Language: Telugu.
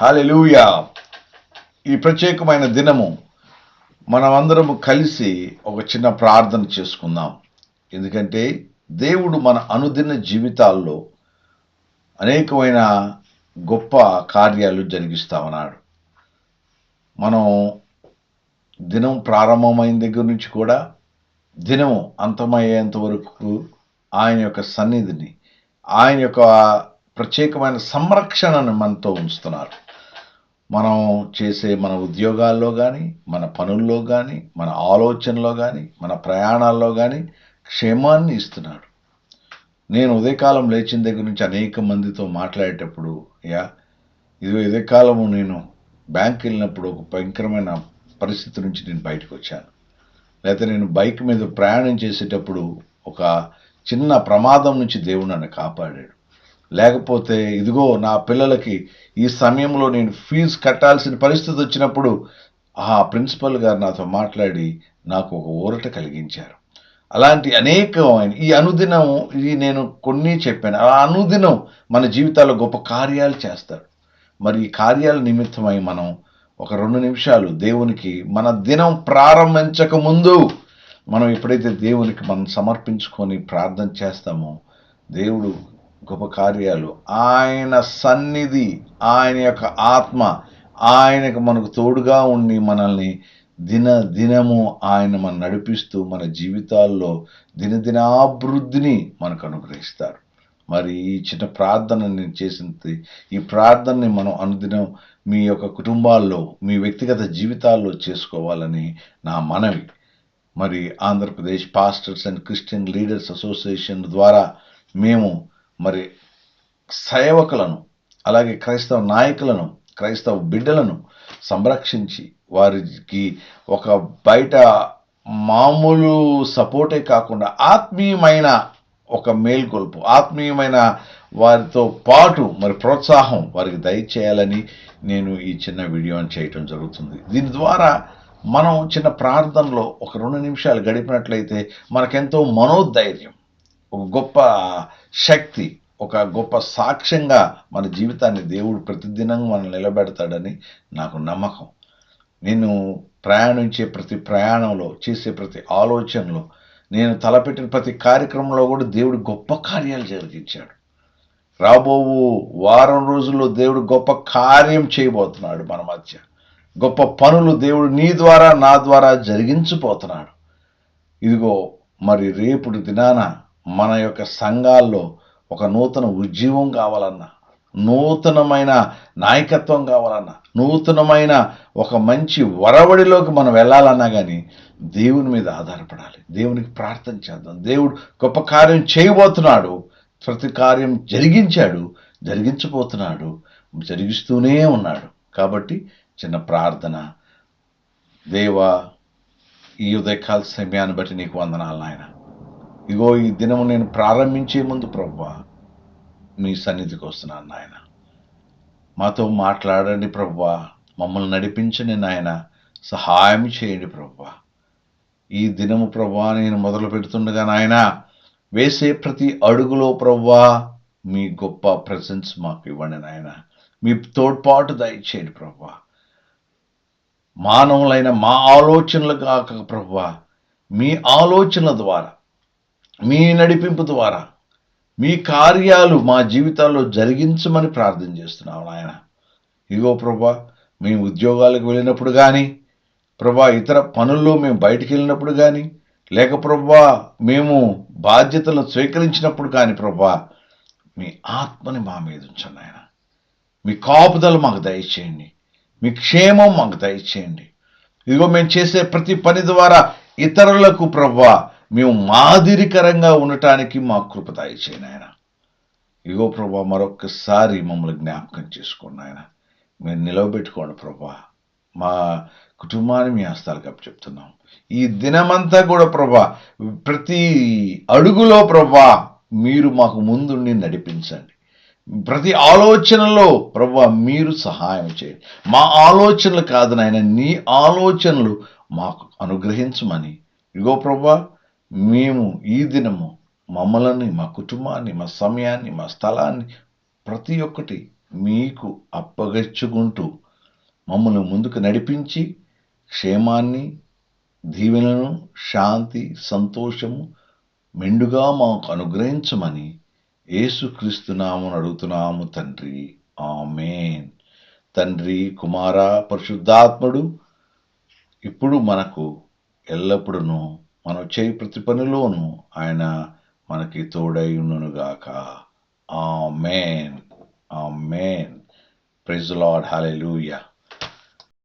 హల్లెలూయా. ఈ ప్రత్యేకమైన దినము మనమందరము కలిసి ఒక చిన్న ప్రార్థన చేసుకుందాం. ఎందుకంటే దేవుడు మన అనుదిన జీవితాల్లో అనేకమైన గొప్ప కార్యాలు జరిగిస్తామన్నాడు. మనం దినం ప్రారంభమైన దగ్గర నుంచి కూడా దినం అంతమయ్యేంత వరకు ఆయన యొక్క సన్నిధిని, ఆయన యొక్క ప్రత్యేకమైన సంరక్షణను మనతో ఉంచుతున్నారు. మనం చేసే మన ఉద్యోగాల్లో కానీ, మన పనుల్లో కానీ, మన ఆలోచనలో కానీ, మన ప్రయాణాల్లో కానీ క్షేమాన్ని ఇస్తున్నాడు. నేను ఉదయకాలం లేచిన దగ్గర నుంచి అనేక మందితో మాట్లాడేటప్పుడు, ఇది ఉదయకాలము నేను బ్యాంక్ వెళ్ళినప్పుడు ఒక భయంకరమైన పరిస్థితి నుంచి నేను బయటకు వచ్చాను. లేకపోతే నేను బైక్ మీద ప్రయాణం చేసేటప్పుడు ఒక చిన్న ప్రమాదం నుంచి దేవుడు నన్ను కాపాడాడు. లేకపోతే ఇదిగో నా పిల్లలకి ఈ సమయంలో నేను ఫీజు కట్టాల్సిన పరిస్థితి వచ్చినప్పుడు ఆ ప్రిన్సిపల్ గారు నాతో మాట్లాడి నాకు ఒక ఊరట కలిగించారు. అలాంటి అనేకమైన ఈ అనుదినం, ఇది నేను కొన్ని చెప్పాను. ఆ అనుదినం మన జీవితాల్లో గొప్ప కార్యాలు చేస్తారు. మరి ఈ కార్యాల నిమిత్తమై మనం ఒక 2 నిమిషాలు దేవునికి మన దినం ప్రారంభించక ముందు మనం ఎప్పుడైతే దేవునికి మనం సమర్పించుకొని ప్రార్థన చేస్తామో, దేవుడు గొప్ప కార్యాలు, ఆయన సన్నిధి, ఆయన యొక్క ఆత్మ, ఆయనకు మనకు తోడుగా ఉండి మనల్ని దినము ఆయన మనం నడిపిస్తూ మన జీవితాల్లో దినదినాభివృద్ధిని మనకు అనుగ్రహిస్తారు. మరి ఈ చిన్న ప్రార్థన నేను చేసింది, ఈ ప్రార్థనని మనం అనుదినం మీ యొక్క కుటుంబాల్లో, మీ వ్యక్తిగత జీవితాల్లో చేసుకోవాలని నా మనవి. మరి Andhra Pradesh pastors and Christian leaders association ద్వారా మేము మరి సేవకులను, అలాగే క్రైస్తవ నాయకులను, క్రైస్తవ బిడ్డలను సంరక్షించి వారికి ఒక బయట మామూలు సపోర్టే కాకుండా ఆత్మీయమైన ఒక మేల్కొల్పు, ఆత్మీయమైన వారితో పాటు మరి ప్రోత్సాహం వారికి దయచేయాలని నేను ఈ చిన్న వీడియోని చేయటం జరుగుతుంది. దీని ద్వారా మనం చిన్న ప్రార్థనలో ఒక 2 నిమిషాలు గడిపినట్లయితే మనకెంతో మనోధైర్యం, ఒక గొప్ప శక్తి, ఒక గొప్ప సాక్ష్యంగా మన జీవితాన్ని దేవుడు ప్రతిదినం మనం నిలబెడతాడని నాకు నమ్మకం. నేను ప్రయాణించే ప్రతి ప్రయాణంలో, చేసే ప్రతి ఆలోచనలో, నేను తలపెట్టిన ప్రతి కార్యక్రమంలో కూడా దేవుడు గొప్ప కార్యాలు జరిగించాడు. రాబోవు వారం రోజుల్లో దేవుడు గొప్ప కార్యం చేయబోతున్నాడు మన మధ్య. గొప్ప పనులు దేవుడు నీ ద్వారా, నా ద్వారా జరిగించబోతున్నాడు. ఇదిగో మరి రేపుటి దినాన మన యొక్క సంఘాల్లో ఒక నూతన ఉద్యమం కావాలన్నా, నూతనమైన నాయకత్వం కావాలన్నా, నూతనమైన ఒక మంచి వరవడిలోకి మనం వెళ్ళాలన్నా కానీ దేవుని మీద ఆధారపడాలి. దేవునికి ప్రార్థన చేద్దాం. దేవుడు గొప్ప కార్యం చేయబోతున్నాడు. ప్రతి కార్యం జరిగించాడు, జరిగించబోతున్నాడు, జరిగిస్తూనే ఉన్నాడు. కాబట్టి చిన్న ప్రార్థన. దేవా, ఈ ఉదయకాల సమయాన్ని బట్టి నీకు వందనాలు నాయన. ఇగో ఈ దినము నేను ప్రారంభించే ముందు ప్రభువా మీ సన్నిధికి వస్తున్నాను నాయన. మాతో మాట్లాడండి ప్రభువా, మమ్మల్ని నడిపించండి నాయన, సహాయం చేయండి ప్రభువా. ఈ దినము ప్రభువా నేను మొదలు పెడుతుండగా నాయన, వేసే ప్రతి అడుగులో ప్రభువా మీ గొప్ప ప్రెజెన్స్ మాకు ఇవ్వండి నాయన. మీ తోడ్పాటు దయచేయండి ప్రభువా. మానవులైన మా ఆలోచనలు కాక ప్రభువా, మీ ఆలోచనల ద్వారా, మీ నడిపింపు ద్వారా మీ కార్యాలు మా జీవితాల్లో జరిగించమని ప్రార్థన చేస్తున్నాము నాయన. ఇగో ప్రభా, మేము ఉద్యోగాలకు వెళ్ళినప్పుడు కానీ, ప్రభా ఇతర పనుల్లో మేము బయటికి వెళ్ళినప్పుడు కానీ, లేక ప్రభా మేము బాధ్యతలను స్వీకరించినప్పుడు కానీ ప్రభా మీ ఆత్మని మా మీద ఉంచండి నాయన. మీ కాపుదలు మాకు దయచేయండి, మీ క్షేమం మాకు దయచేయండి. ఇదిగో మేము చేసే ప్రతి పని ద్వారా ఇతరులకు ప్రభా మేము మాదిరికరంగా ఉండటానికి మా కృప దయచేయండి ఆయన. ఇగో ప్రభా మరొక్కసారి మమ్మల్ని జ్ఞాపకం చేసుకోండి ఆయన. మీరు నిలవబెట్టుకోండి ప్రభా. మా కుటుంబాన్ని మీ హస్తాలకు అప్పచెప్తున్నాం. ఈ దినమంతా కూడా ప్రభా ప్రతి అడుగులో ప్రభా మీరు మాకు ముందుండి నడిపించండి. ప్రతి ఆలోచనలో ప్రభా మీరు సహాయం చేయండి. మా ఆలోచనలు కాదు నాయన, నీ ఆలోచనలు మాకు అనుగ్రహించమని ఇగో ప్రభా మేము ఈ దినము మమ్మల్ని, మా కుటుంబాన్ని, మా సమయాన్ని, మా స్థలాన్ని ప్రతి ఒక్కటి మీకు అప్పగించుకుంటూ మమ్మల్ని ముందుకు నడిపించి క్షేమాన్ని, దీవెనను, శాంతి, సంతోషము మెండుగా మాకు అనుగ్రహించమని యేసుక్రీస్తు నామమున అడుగుతున్నాము తండ్రి. ఆమేన్. తండ్రి, కుమార, పరిశుద్ధాత్ముడు ఇప్పుడు మనకు ఎల్లప్పుడూ మనం చేయి ప్రతి పనిలోనూ ఆయన మనకి తోడై ఉండునుగాక. ఆమేన్. ఆమేన్. Praise the lord. హల్లెలూయా.